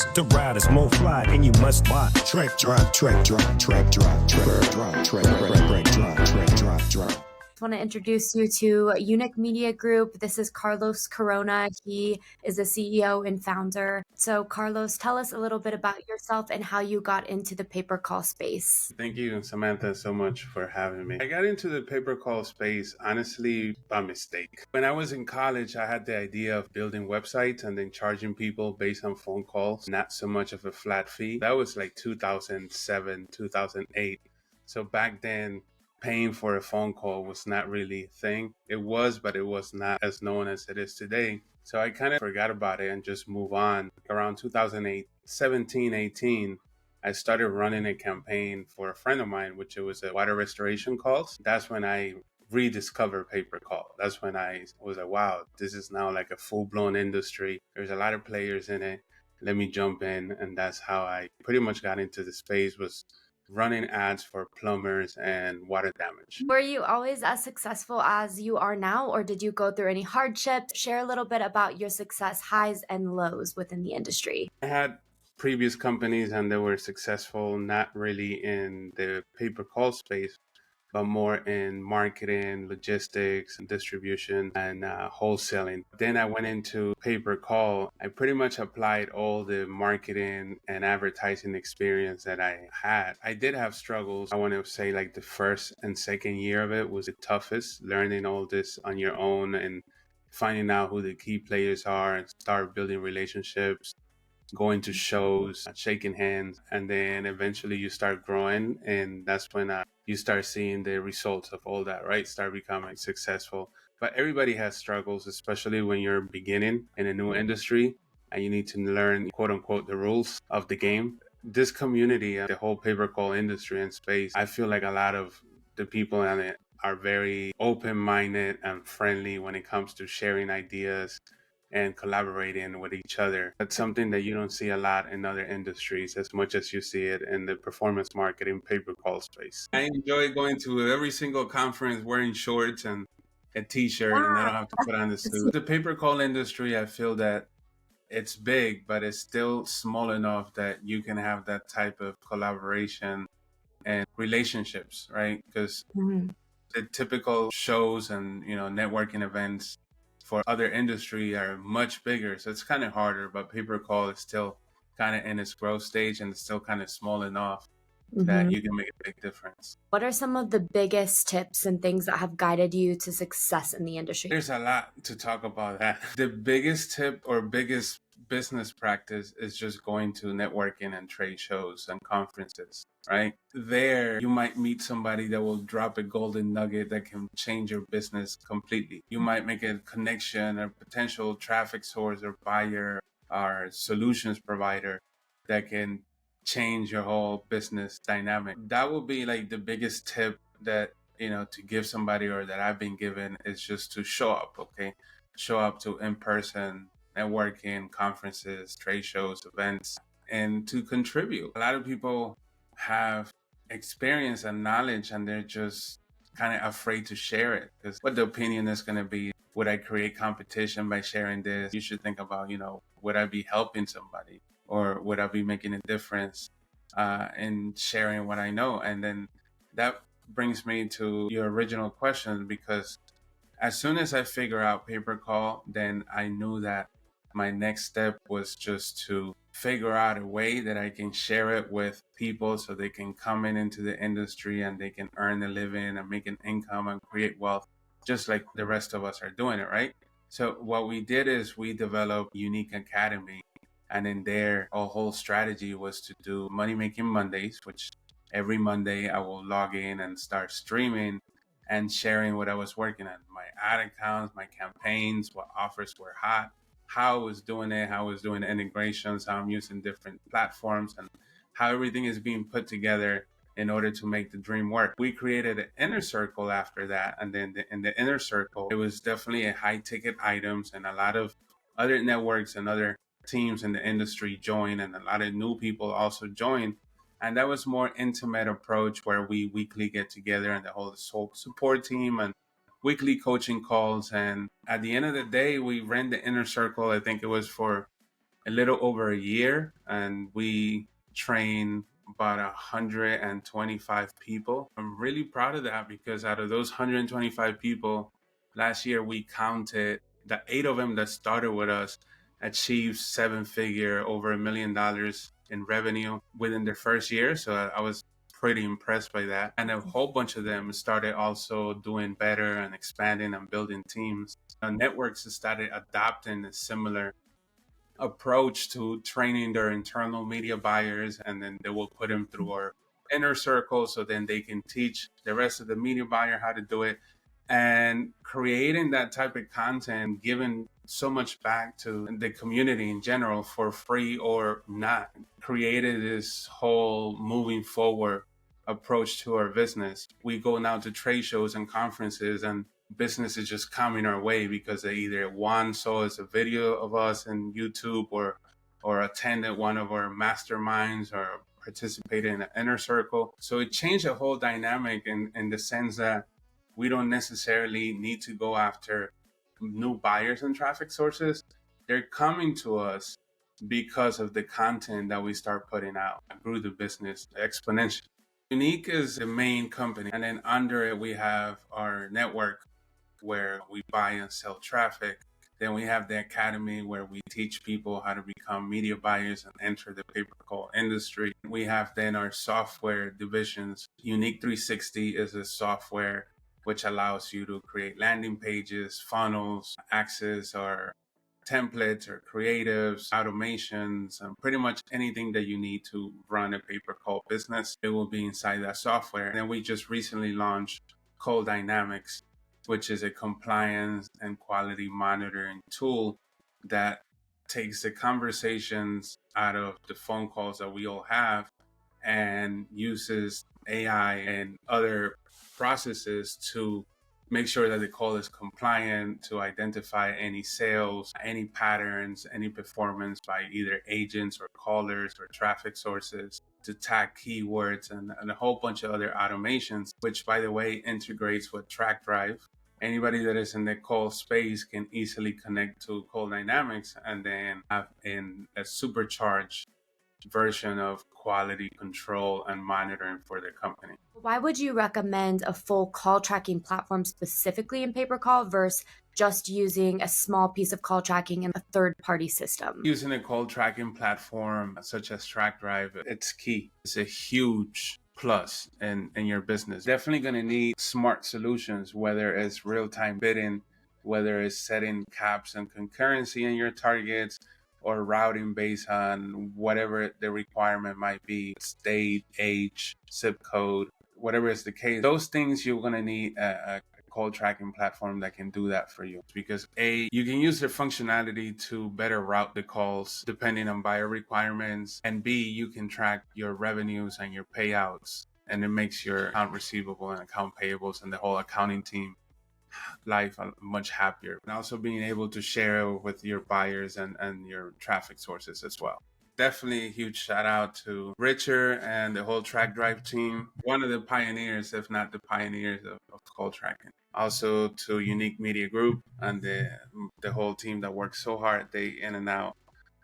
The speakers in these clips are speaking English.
Plus, the ride is more fly and you must buy. Track drive, track drive, track drive, track drive, track drive, track drive. I want to introduce you to Unique Media Group. This is Carlos Corona. He is the CEO and founder. So Carlos, tell us a little bit about yourself and how you got into the pay-per-call space. Thank you, Samantha, so much for having me. I got into the pay-per-call space, honestly, by mistake. When I was in college, I had the idea of building websites and then charging people based on phone calls, not so much of a flat fee. That was like 2007, 2008. So back then, paying for a phone call was not really a thing. It was, but it was not as known as it is today. So I kind of forgot about it and just move on. Around 2008, 17, 18, I started running a campaign for a friend of mine, which it was a water restoration calls. That's when I rediscovered pay-per-call. That's when I was like, wow, this is now like a full-blown industry. There's a lot of players in it. Let me jump in. And that's how I pretty much got into the space, was running ads for plumbers and water damage. Were you always as successful as you are now, or did you go through any hardships? Share a little bit about your success highs and lows within the industry. I had previous companies and they were successful, not really in the pay-per-call space, but more in marketing, logistics, and distribution, and wholesaling. Then I went into pay-per-call. I pretty much applied all the marketing and advertising experience that I had. I did have struggles. I want to say like the first and second year of it was the toughest, learning all this on your own and finding out who the key players are and start building relationships, going to shows, shaking hands, and then eventually you start growing, and that's when you start seeing the results of all that, right? Start becoming successful. But everybody has struggles, especially when you're beginning in a new industry and you need to learn, quote unquote, the rules of the game. This community, the whole pay-per-call industry and space, I feel like a lot of the people in it are very open-minded and friendly when it comes to sharing ideas and collaborating with each other. That's something that you don't see a lot in other industries as much as you see it in the performance marketing pay-per-call space. I enjoy going to every single conference wearing shorts and a t-shirt, and I don't have to put on the suit. The pay-per-call industry, I feel that it's big, but it's still small enough that you can have that type of collaboration and relationships, right? Because the typical shows and networking events for other industry are much bigger. So it's kind of harder, but pay-per-call is still kind of in its growth stage and it's still kind of small enough that you can make a big difference. What are some of the biggest tips and things that have guided you to success in the industry? There's a lot to talk about that. The biggest tip or biggest business practice is just going to networking and trade shows and conferences, right? There, you might meet somebody that will drop a golden nugget that can change your business completely. You might make a connection, a potential traffic source or buyer or solutions provider that can change your whole business dynamic. That will be like the biggest tip that, to give somebody or that I've been given, is just to show up, okay? Show up to in-person networking, conferences, trade shows, events, and to contribute. A lot of people have experience and knowledge and they're just kind of afraid to share it because what the opinion is going to be. Would I create competition by sharing this? You should think about, would I be helping somebody or would I be making a difference in sharing what I know? And then that brings me to your original question, because as soon as I figure out pay-per-call, then I knew that my next step was just to figure out a way that I can share it with people so they can come into the industry and they can earn a living and make an income and create wealth, just like the rest of us are doing it, right? So what we did is we developed Unique Academy. And in there, our whole strategy was to do Money Making Mondays, which every Monday I will log in and start streaming and sharing what I was working on, my ad accounts, my campaigns, what offers were hot, how I was doing it, how I was doing integrations, how I'm using different platforms, and how everything is being put together in order to make the dream work. We created an inner circle after that. And then in the inner circle, it was definitely a high ticket items, and a lot of other networks and other teams in the industry joined, and a lot of new people also joined. And that was more intimate approach where we weekly get together and the whole support team and weekly coaching calls. And at the end of the day, we ran the inner circle. I think it was for a little over a year, and we train about 125 people. I'm really proud of that because out of those 125 people, last year we counted the 8 of them that started with us achieved 7-figure, over $1 million in revenue within their first year. So I was pretty impressed by that. And a whole bunch of them started also doing better and expanding and building teams. Networks started adopting a similar approach to training their internal media buyers, and then they will put them through our inner circle so then they can teach the rest of the media buyer how to do it. And creating that type of content, giving so much back to the community in general for free or not, created this whole moving forward approach to our business. We go now to trade shows and conferences, and business is just coming our way because they either saw us a video of us in YouTube or attended one of our masterminds or participated in an inner circle. So it changed the whole dynamic in the sense that we don't necessarily need to go after new buyers and traffic sources. They're coming to us because of the content that we start putting out. It grew the business exponentially. Unique is the main company, and then under it we have our network where we buy and sell traffic. Then we have the academy where we teach people how to become media buyers and enter the pay-per-call industry. We have then our software divisions. Unique 360 is a software which allows you to create landing pages, funnels, access our templates or creatives, automations, and pretty much anything that you need to run a pay-per-call business. It will be inside that software. And then we just recently launched Call Dynamics, which is a compliance and quality monitoring tool that takes the conversations out of the phone calls that we all have and uses AI and other processes to make sure that the call is compliant, to identify any sales, any patterns, any performance by either agents or callers or traffic sources, to tag keywords and a whole bunch of other automations, which, by the way, integrates with TrackDrive. Anybody that is in the call space can easily connect to Call Dynamics and then have a supercharged version of quality control and monitoring for their company. Why would you recommend a full call tracking platform specifically in pay-per-call versus just using a small piece of call tracking in a third-party system? Using a call tracking platform such as TrackDrive, it's key. It's a huge plus in your business. Definitely going to need smart solutions, whether it's real-time bidding, whether it's setting caps and concurrency in your targets, or routing based on whatever the requirement might be, state, age, zip code, whatever is the case. Those things you're going to need a call tracking platform that can do that for you, because A, you can use their functionality to better route the calls depending on buyer requirements, and B, you can track your revenues and your payouts, and it makes your account receivable and account payables and the whole accounting team life much happier. And also being able to share with your buyers and your traffic sources as well. Definitely a huge shout out to Richard and the whole TrackDrive team, one of the pioneers, if not the pioneers of call tracking. Also to Unique Media Group and the whole team that works so hard day in and out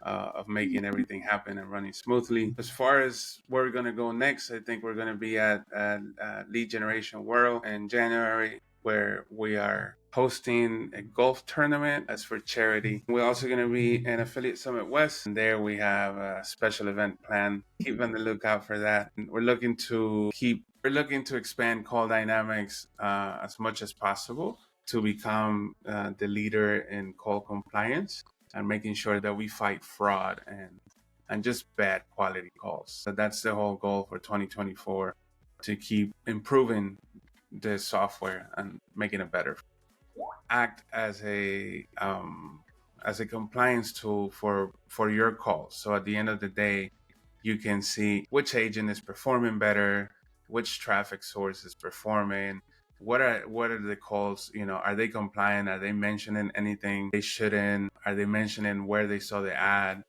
of making everything happen and running smoothly. As far as where we're going to go next, I think we're going to be at Lead Generation World in January, where we are hosting a golf tournament as for charity. We're also going to be in Affiliate Summit West, and there we have a special event planned. Keep on the lookout for that. And we're looking to expand Call Dynamics as much as possible to become the leader in call compliance and making sure that we fight fraud and just bad quality calls. So that's the whole goal for 2024, to keep improving the software and making it better. Act as a compliance tool for your calls. So at the end of the day, you can see which agent is performing better, which traffic source is performing, what are the calls, are they compliant? Are they mentioning anything they shouldn't? Are they mentioning where they saw the ad,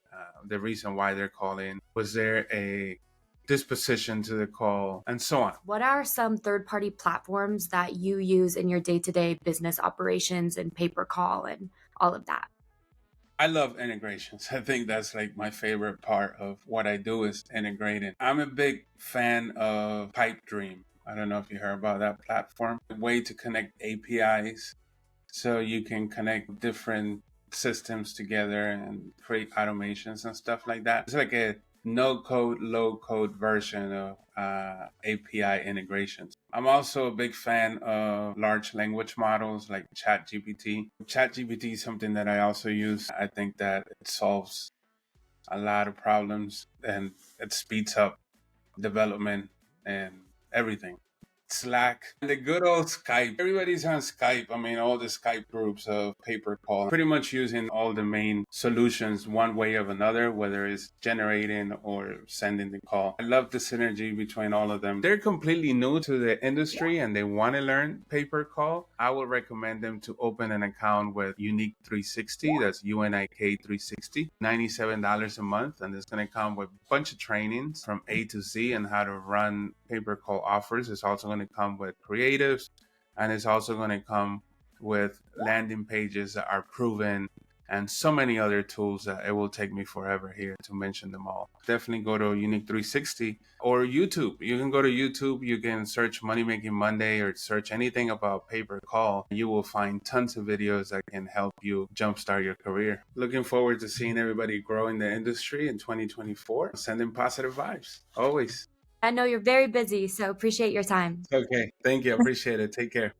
the reason why they're calling? Was there a disposition to the call, and so on. What are some third-party platforms that you use in your day-to-day business operations and pay-per-call and all of that? I love integrations. I think that's like my favorite part of what I do is integrating. I'm a big fan of Pipe Dream. I don't know if you heard about that platform. A way to connect APIs so you can connect different systems together and create automations and stuff like that. It's like a no code, low code version of API integrations. I'm also a big fan of large language models like ChatGPT. ChatGPT is something that I also use. I think that it solves a lot of problems and it speeds up development and everything. Slack, the good old Skype. Everybody's on Skype. I mean, all the Skype groups of paper call, pretty much using all the main solutions one way or another, whether it's generating or sending the call. I love the synergy between all of them. They're completely new to the industry and they want to learn paper call. I would recommend them to open an account with Unique 360. That's UNIK 360, $97 a month. And it's going to come with a bunch of trainings from A to Z and how to run paper call offers. It's also going to come with creatives, and it's also going to come with landing pages that are proven and so many other tools that it will take me forever here to mention them all. Definitely go to Unique 360 or YouTube. You can go to YouTube, you can search Money Making Monday or search anything about paper call. You will find tons of videos that can help you jumpstart your career. Looking forward to seeing everybody grow in the industry in 2024. Sending positive vibes, always. I know you're very busy, so appreciate your time. Okay, thank you. I appreciate it. Take care.